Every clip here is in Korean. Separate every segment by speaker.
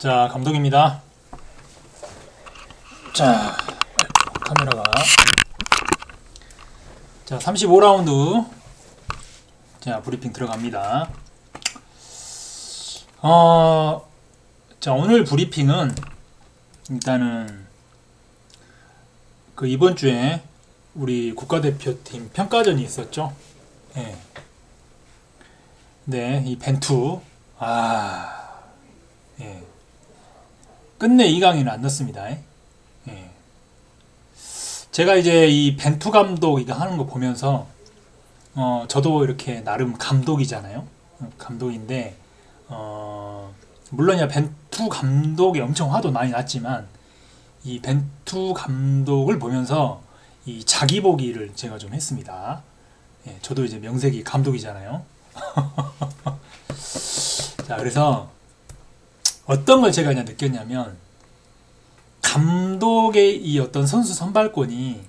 Speaker 1: 자, 감독입니다. 자, 카메라가. 자, 35라운드. 자, 브리핑 들어갑니다. 자, 오늘 브리핑은 일단은 그 이번 주에 우리 국가대표팀 평가전이 있었죠. 예. 네, 이 벤투. 예. 끝내 2강에는 안 넣습니다. 예. 제가 이제 이 벤투 감독 이거 하는 거 보면서 저도 이렇게 나름 감독이잖아요. 감독인데 물론 야 벤투 감독이 엄청 화도 많이 났지만 이 벤투 감독을 보면서 이 자기 보기를 제가 좀 했습니다. 예, 저도 이제 명색이 감독이잖아요. 자, 그래서 어떤 걸 제가 그냥 느꼈냐면 감독의 이 어떤 선수 선발권이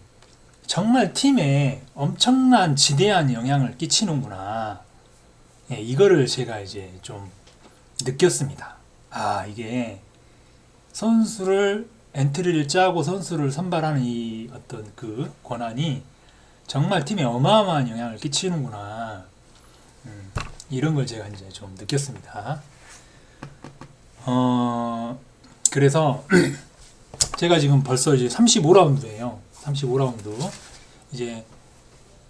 Speaker 1: 정말 팀에 엄청난 지대한 영향을 끼치는구나. 예, 이거를 제가 이제 좀 느꼈습니다. 이게 선수를 엔트리를 짜고 선수를 선발하는 이 어떤 그 권한이 정말 팀에 어마어마한 영향을 끼치는구나. 이런 걸 제가 이제 좀 느꼈습니다. 그래서 제가 지금 벌써 이제 35라운드예요. 35라운드. 이제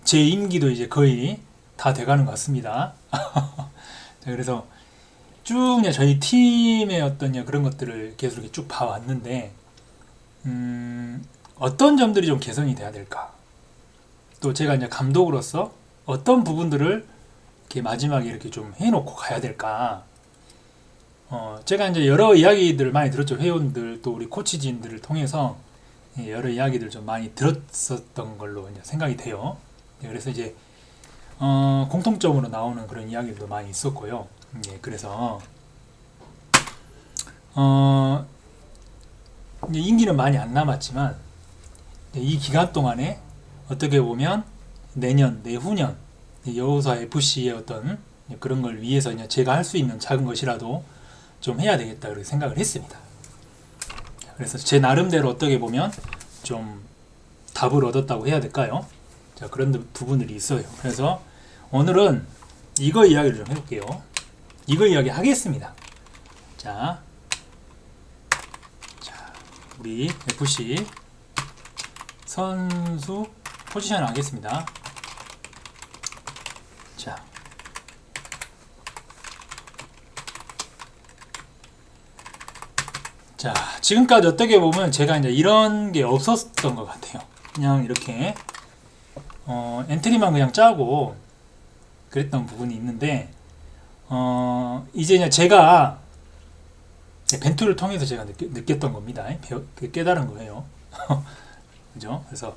Speaker 1: 제 임기도 이제 거의 다 돼가는 것 같습니다. 그래서 쭉 그냥 저희 팀의 어떤 그런 것들을 계속 이렇게 쭉 봐왔는데, 어떤 점들이 좀 개선이 돼야 될까? 또 제가 이제 감독으로서 어떤 부분들을 이렇게 마지막에 이렇게 좀 해놓고 가야 될까? 제가 이제 여러 이야기들을 많이 들었죠. 회원들 또 우리 코치진들을 통해서 여러 이야기들 좀 많이 들었었던 걸로 이제 생각이 돼요. 그래서 이제 공통점으로 나오는 그런 이야기들도 많이 있었고요. 그래서 이제 임기는 많이 안 남았지만 이 기간 동안에 어떻게 보면 내년, 내후년 여우사 FC의 어떤 그런 걸 위해서 이제 제가 할 수 있는 작은 것이라도 좀 해야 되겠다 그렇게 생각을 했습니다. 그래서 제 나름대로 어떻게 보면 좀 답을 얻었다고 해야 될까요? 자, 그런 부분들이 있어요. 그래서 오늘은 이거 이야기를 좀 해볼게요. 이거 이야기 하겠습니다. 자, 우리 FC 선수 포지션을 하겠습니다. 자, 지금까지 어떻게 보면 제가 이제 이런 게 없었던 것 같아요. 그냥 이렇게 엔트리만 그냥 짜고 그랬던 부분이 있는데 이제 그냥 제가 벤투를 통해서 제가 느꼈던 겁니다. 깨달은 거예요. 그죠? 그래서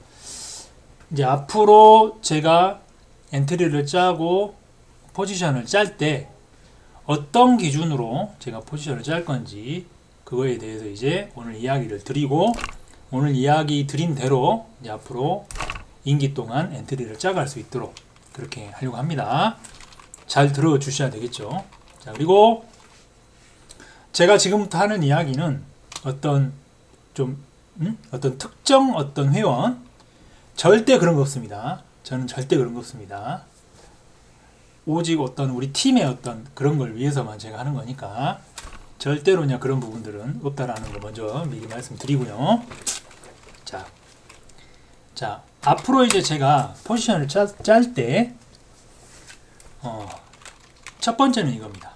Speaker 1: 이제 앞으로 제가 엔트리를 짜고 포지션을 짤 때 어떤 기준으로 제가 포지션을 짤 건지 그거에 대해서 이제 오늘 이야기를 드리고, 오늘 이야기 드린 대로 이제 앞으로 임기 동안 엔트리를 짜갈 수 있도록 그렇게 하려고 합니다. 잘 들어주셔야 되겠죠. 자, 그리고 제가 지금부터 하는 이야기는 어떤 특정 어떤 회원 절대 그런 거 없습니다. 저는 절대 그런 거 없습니다. 오직 어떤 우리 팀의 어떤 그런 걸 위해서만 제가 하는 거니까 절대로 그냥 그런 부분들은 없다라는 거 먼저 미리 말씀드리고요. 자, 앞으로 이제 제가 포지션을 짤 때 첫 번째는 이겁니다.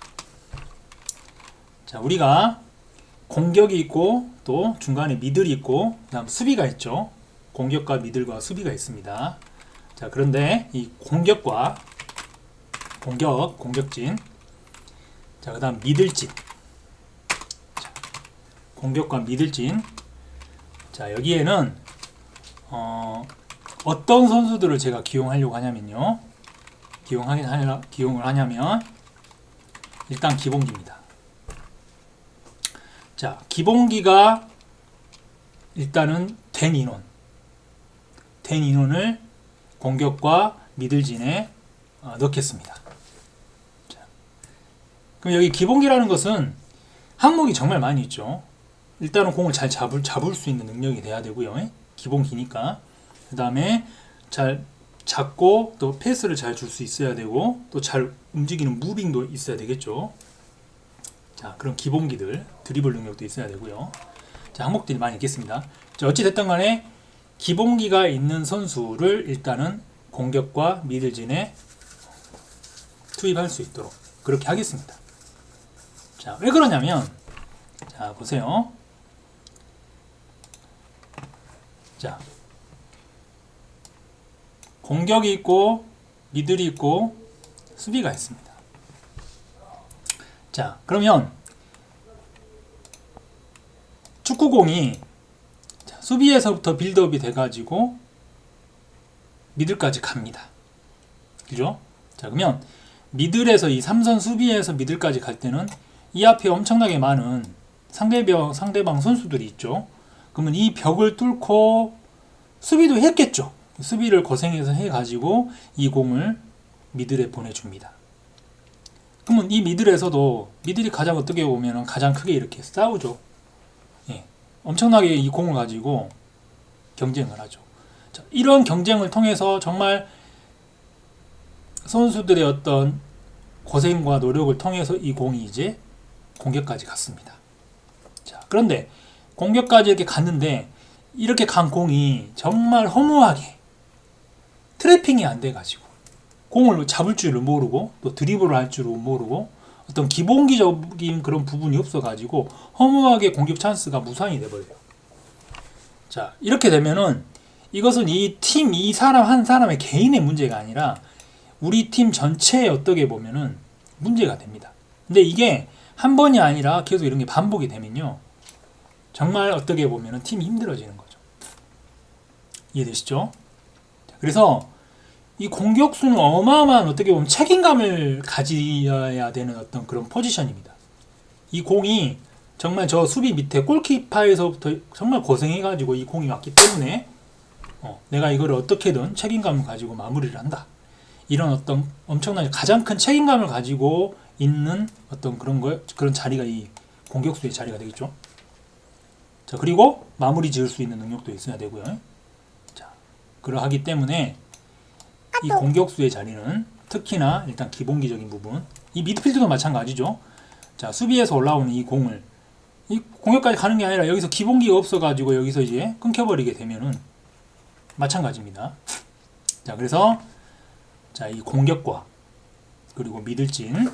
Speaker 1: 자, 우리가 공격이 있고 또 중간에 미들이 있고 그다음 수비가 있죠. 공격과 미들과 수비가 있습니다. 자, 그런데 이 공격진, 자, 그다음 미들진, 공격과 미들진. 자, 여기에는 어떤 선수들을 제가 기용하려고 하냐면요. 기용을 하냐면 일단 기본기입니다. 자, 기본기가 일단은 된 인원을 공격과 미들진에 넣겠습니다. 자, 그럼 여기 기본기라는 것은 항목이 정말 많이 있죠. 일단은 공을 잘 잡을 수 있는 능력이 돼야 되고요. 기본기니까. 그 다음에 잘 잡고 또 패스를 잘 줄 수 있어야 되고 또 잘 움직이는 무빙도 있어야 되겠죠. 자, 그런 기본기들, 드리블 능력도 있어야 되고요. 자, 항목들이 많이 있겠습니다. 자, 어찌됐든 간에 기본기가 있는 선수를 일단은 공격과 미들진에 투입할 수 있도록 그렇게 하겠습니다. 자, 왜 그러냐면, 자, 보세요. 자, 공격이 있고 미들이 있고 수비가 있습니다. 자, 그러면 축구공이 수비에서부터 빌드업이 돼가지고 미들까지 갑니다. 그죠? 자, 그러면 미들에서 이 3선 수비에서 미들까지 갈 때는 이 앞에 엄청나게 많은 상대방 선수들이 있죠. 그러면 이 벽을 뚫고 수비도 했겠죠. 수비를 고생해서 해가지고 이 공을 미들에 보내줍니다. 그러면 이 미들에서도 미들이 가장 어떻게 보면 가장 크게 이렇게 싸우죠. 예, 엄청나게 이 공을 가지고 경쟁을 하죠. 자, 이런 경쟁을 통해서 정말 선수들의 어떤 고생과 노력을 통해서 이 공이 이제 공격까지 갔습니다. 자, 그런데 공격까지 이렇게 갔는데 이렇게 간 공이 정말 허무하게 트래핑이 안 돼가지고 공을 잡을 줄을 모르고 또 드리블을 할 줄을 모르고 어떤 기본기적인 그런 부분이 없어가지고 허무하게 공격 찬스가 무산이 돼버려요. 자, 이렇게 되면은 이것은 이 팀, 이 사람 한 사람의 개인의 문제가 아니라 우리 팀 전체에 어떻게 보면은 문제가 됩니다. 근데 이게 한 번이 아니라 계속 이런 게 반복이 되면요, 정말 어떻게 보면은 팀이 힘들어지는 거죠. 이해되시죠? 그래서 이 공격수는 어마어마한 어떻게 보면 책임감을 가져야 되는 어떤 그런 포지션입니다. 이 공이 정말 저 수비 밑에 골키퍼에서부터 정말 고생해가지고 이 공이 왔기 때문에 내가 이거를 어떻게든 책임감을 가지고 마무리를 한다. 이런 어떤 엄청나게 가장 큰 책임감을 가지고 있는 어떤 그런 자리가 이 공격수의 자리가 되겠죠. 자, 그리고 마무리 지을 수 있는 능력도 있어야 되고요. 자, 그러하기 때문에 이 공격수의 자리는 특히나 일단 기본기적인 부분, 이 미드필드도 마찬가지죠. 자, 수비에서 올라오는 이 공을 이 공격까지 가는 게 아니라 여기서 기본기가 없어가지고 여기서 이제 끊겨버리게 되면은 마찬가지입니다. 자, 그래서 자, 이 공격과 그리고 미들진,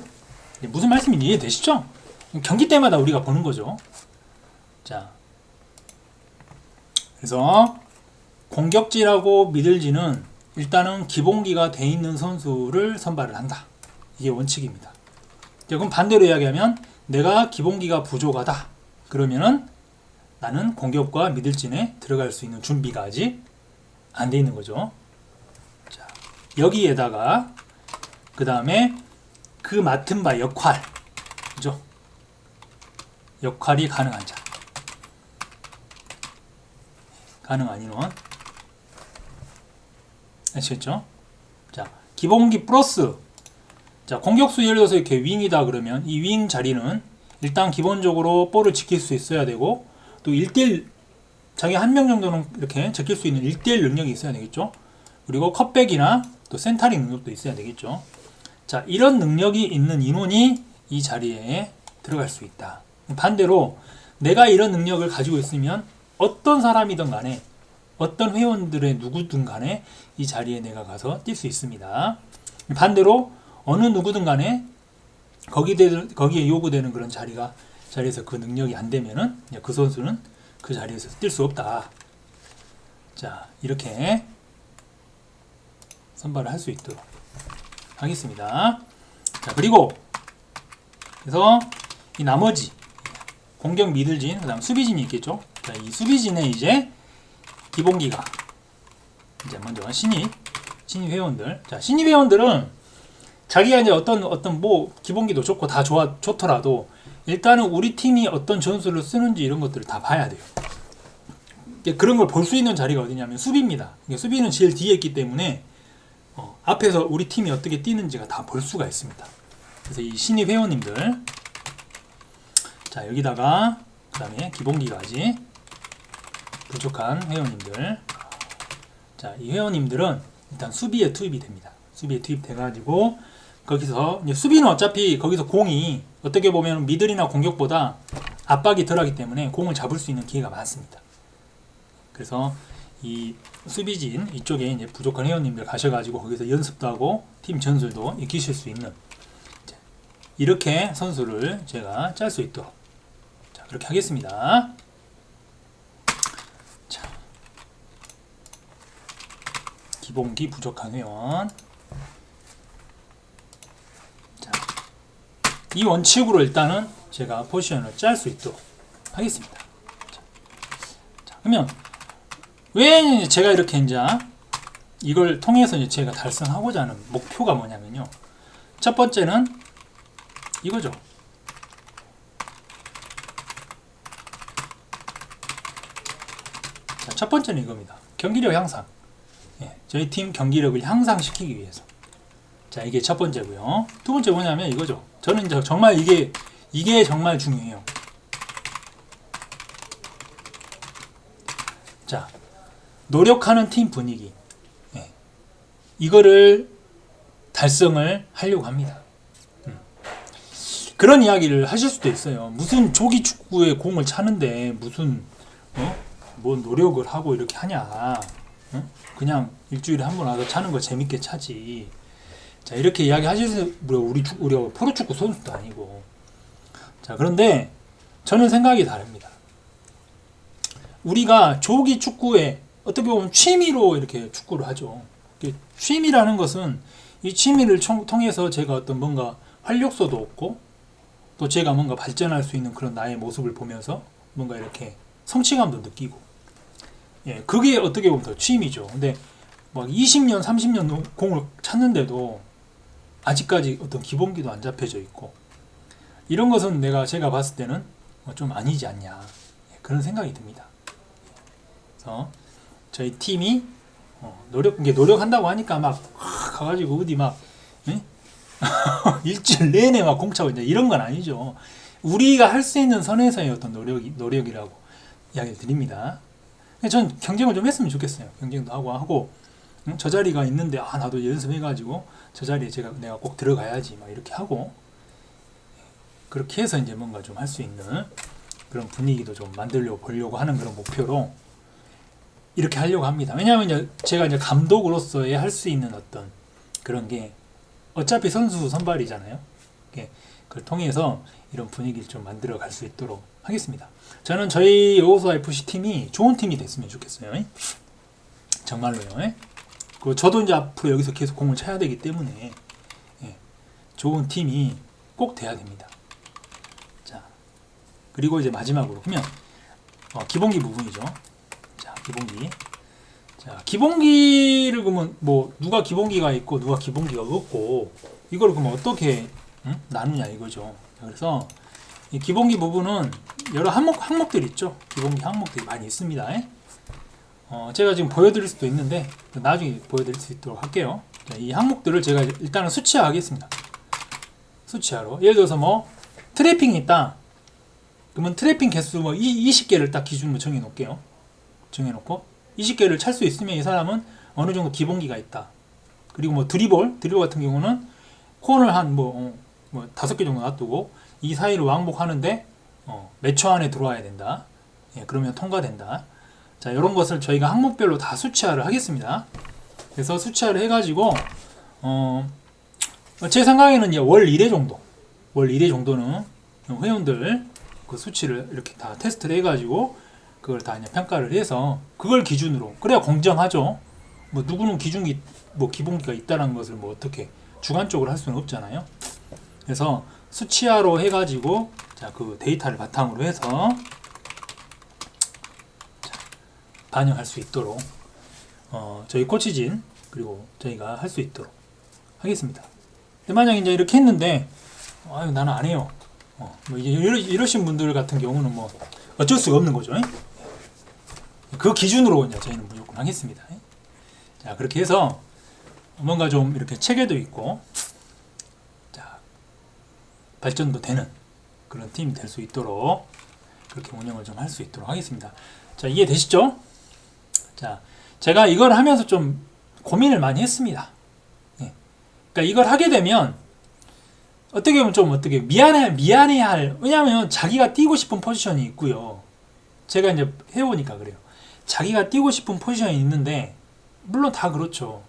Speaker 1: 무슨 말씀인지 이해되시죠? 경기 때마다 우리가 보는 거죠. 자, 그래서 공격진하고 미들진은 일단은 기본기가 돼 있는 선수를 선발을 한다. 이게 원칙입니다. 자, 그럼 반대로 이야기하면 내가 기본기가 부족하다. 그러면은 나는 공격과 미들진에 들어갈 수 있는 준비가 아직 안 돼 있는 거죠. 자, 여기에다가 그 다음에 그 맡은 바 역할, 그죠? 역할이 가능한 자, 가능한 인원, 아시겠죠? 자, 기본기 플러스, 자, 공격수 예를 들어서 이렇게 윙이다 그러면 이 윙 자리는 일단 기본적으로 볼을 지킬 수 있어야 되고 또 1대1 자기 한 명 정도는 이렇게 지킬 수 있는 1대1 능력이 있어야 되겠죠. 그리고 컷백이나 또 센터링 능력도 있어야 되겠죠. 자, 이런 능력이 있는 인원이 이 자리에 들어갈 수 있다. 반대로 내가 이런 능력을 가지고 있으면 어떤 사람이든 간에 어떤 회원들의 누구든 간에 이 자리에 내가 가서 뛸 수 있습니다. 반대로 어느 누구든 간에 거기에 요구되는 그런 자리에서 그 능력이 안 되면은 그 선수는 그 자리에서 뛸 수 없다. 자, 이렇게 선발을 할 수 있도록 하겠습니다. 자, 그리고 그래서 이 나머지 공격 미들진, 그 다음 수비진이 있겠죠. 자, 이 수비진에 이제 기본기가 이제 먼저 신입 회원들. 자, 신입 회원들은 자기가 이제 어떤 뭐 기본기도 좋고 다 좋더라도 일단은 우리 팀이 어떤 전술을 쓰는지 이런 것들을 다 봐야 돼요. 그런 걸 볼 수 있는 자리가 어디냐면 수비입니다. 수비는 제일 뒤에 있기 때문에 앞에서 우리 팀이 어떻게 뛰는지가 다 볼 수가 있습니다. 그래서 이 신입 회원님들, 자, 여기다가 그 다음에 기본기까지 부족한 회원님들. 자, 이 회원님들은 일단 수비에 투입이 됩니다. 수비에 투입돼가지고 거기서 이제 수비는 어차피 거기서 공이 어떻게 보면 미들이나 공격보다 압박이 덜하기 때문에 공을 잡을 수 있는 기회가 많습니다. 그래서 이 수비진 이쪽에 이제 부족한 회원님들 가셔가지고 거기서 연습도 하고 팀 전술도 익히실 수 있는, 이렇게 선수를 제가 짤 수 있도록, 자, 그렇게 하겠습니다. 자, 기본기 부족한 회원. 자, 이 원칙으로 일단은 제가 포지션을 짤 수 있도록 하겠습니다. 자, 그러면 왜 제가 이렇게 이제 이걸 통해서 이제 제가 달성하고자 하는 목표가 뭐냐면요. 첫 번째는 이거죠. 자, 첫 번째는 이겁니다. 경기력 향상. 예, 저희 팀 경기력을 향상시키기 위해서. 자, 이게 첫 번째고요. 두 번째 뭐냐면 이거죠. 저는 이제 정말 이게 정말 중요해요. 자, 노력하는 팀 분위기. 예, 이거를 달성을 하려고 합니다. 그런 이야기를 하실 수도 있어요. 무슨 조기 축구에 공을 차는데 무슨 뭐 노력을 하고 이렇게 하냐. 그냥 일주일에 한 번 와서 차는 거 재밌게 차지. 자, 이렇게 이야기 하실 수, 우리가 프로축구 선수도 아니고. 자, 그런데 저는 생각이 다릅니다. 우리가 조기 축구에 어떻게 보면 취미로 이렇게 축구를 하죠. 취미라는 것은 이 취미를 통해서 제가 어떤 뭔가 활력소도 얻고 또 제가 뭔가 발전할 수 있는 그런 나의 모습을 보면서 뭔가 이렇게 성취감도 느끼고, 예, 그게 어떻게 보면 더 취미죠. 근데 막 20년, 30년 공을 찼는데도 아직까지 어떤 기본기도 안 잡혀져 있고, 이런 것은 제가 봤을 때는 좀 아니지 않냐, 예, 그런 생각이 듭니다. 그래서 저희 팀이 노력한다고 하니까 막 가가지고 어디 막 일주일 내내 막 공차고 이제 이런 건 아니죠. 우리가 할 수 있는 선에서의 어떤 노력이라고 이야기를 드립니다. 전 경쟁을 좀 했으면 좋겠어요. 경쟁도 하고 저 자리가 있는데 나도 연습해가지고 저 자리에 내가 꼭 들어가야지 막 이렇게 하고, 그렇게 해서 이제 뭔가 좀 할 수 있는 그런 분위기도 좀 보려고 하는 그런 목표로 이렇게 하려고 합니다. 왜냐하면 이제 제가 이제 감독으로서의 할 수 있는 어떤 그런 게 어차피 선수 선발이잖아요. 그걸 통해서 이런 분위기를 좀 만들어 갈 수 있도록 하겠습니다. 저는 저희 여호수 FC 팀이 좋은 팀이 됐으면 좋겠어요. 정말로요. 저도 이제 앞으로 여기서 계속 공을 차야 되기 때문에 좋은 팀이 꼭 돼야 됩니다. 자, 그리고 이제 마지막으로 그러면 기본기 부분이죠. 자, 기본기. 자, 기본기를 그러면 뭐 누가 기본기가 있고 누가 기본기가 없고 이걸 그러면 어떻게 나누냐 이거죠. 그래서 이 기본기 부분은 여러 항목들이 있죠. 기본기 항목들이 많이 있습니다. 제가 지금 보여드릴 수도 있는데 나중에 보여드릴 수 있도록 할게요. 자, 이 항목들을 제가 일단은 수치화하겠습니다. 수치화로 예를 들어서 뭐 트래핑이 있다. 그러면 트래핑 개수 뭐 20개를 딱 기준으로 정해놓을게요. 정해놓고 20개를 찰 수 있으면 이 사람은 어느 정도 기본기가 있다. 그리고 뭐 드리블 같은 경우는 콘을 한 뭐 5개 정도 놔두고 이 사이를 왕복하는데 몇 초 안에 들어와야 된다. 예, 그러면 통과된다. 자, 이런 것을 저희가 항목별로 다 수치화를 하겠습니다. 그래서 수치화를 해가지고 제 생각에는 이제 월 1회 정도는 회원들 그 수치를 이렇게 다 테스트를 해가지고 그걸 다 이제 평가를 해서 그걸 기준으로 그래야 공정하죠. 뭐 누구는 기본기가 있다는 것을 뭐 어떻게 주관적으로 할 수는 없잖아요. 그래서 수치화로 해가지고 자, 그 데이터를 바탕으로 해서 반영할 수 있도록 저희 코치진 그리고 저희가 할 수 있도록 하겠습니다. 근데 만약 이제 이렇게 했는데 나는 안 해요. 뭐 이러신 분들 같은 경우는 뭐 어쩔 수가 없는 거죠. 그 기준으로 이제 저희는 무조건 하겠습니다. 자, 그렇게 해서 뭔가 좀 이렇게 체계도 있고 자, 발전도 되는 그런 팀이 될 수 있도록 그렇게 운영을 좀 할 수 있도록 하겠습니다. 자, 이해되시죠? 자, 제가 이걸 하면서 좀 고민을 많이 했습니다. 예. 그러니까 이걸 하게 되면 어떻게 보면 좀 어떻게 미안해할, 왜냐하면 자기가 뛰고 싶은 포지션이 있고요. 제가 이제 해보니까 그래요. 자기가 뛰고 싶은 포지션이 있는데, 물론 다 그렇죠.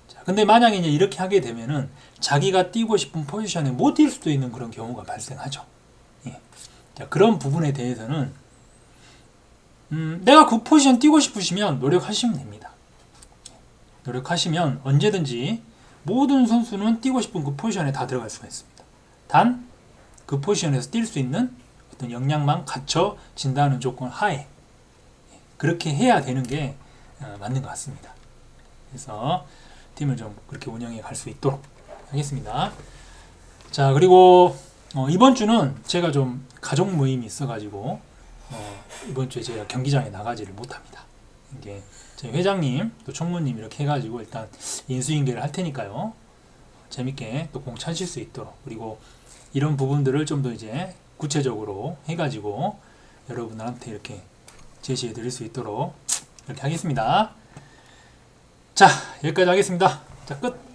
Speaker 1: 자, 근데 만약에 이제 이렇게 하게 되면은 자기가 뛰고 싶은 포지션에 못 뛸 수도 있는 그런 경우가 발생하죠. 예. 자, 그런 부분에 대해서는 내가 그 포지션 뛰고 싶으시면 노력하시면 됩니다. 노력하시면 언제든지 모든 선수는 뛰고 싶은 그 포지션에 다 들어갈 수가 있습니다. 단 그 포지션에서 뛸 수 있는 어떤 역량만 갖춰진다는 조건 하에 그렇게 해야 되는 게 맞는 것 같습니다. 그래서 팀을 좀 그렇게 운영해 갈 수 있도록 하겠습니다. 자, 그리고 이번 주는 제가 좀 가족 모임이 있어가지고 이번 주에 제가 경기장에 나가지를 못합니다. 이게 저희 회장님 또 총무님 이렇게 해가지고 일단 인수인계를 할 테니까요. 재밌게 또 공 차실 수 있도록, 그리고 이런 부분들을 좀 더 이제 구체적으로 해가지고 여러분들한테 이렇게 제시해 드릴 수 있도록 이렇게 하겠습니다. 자, 여기까지 하겠습니다. 자, 끝.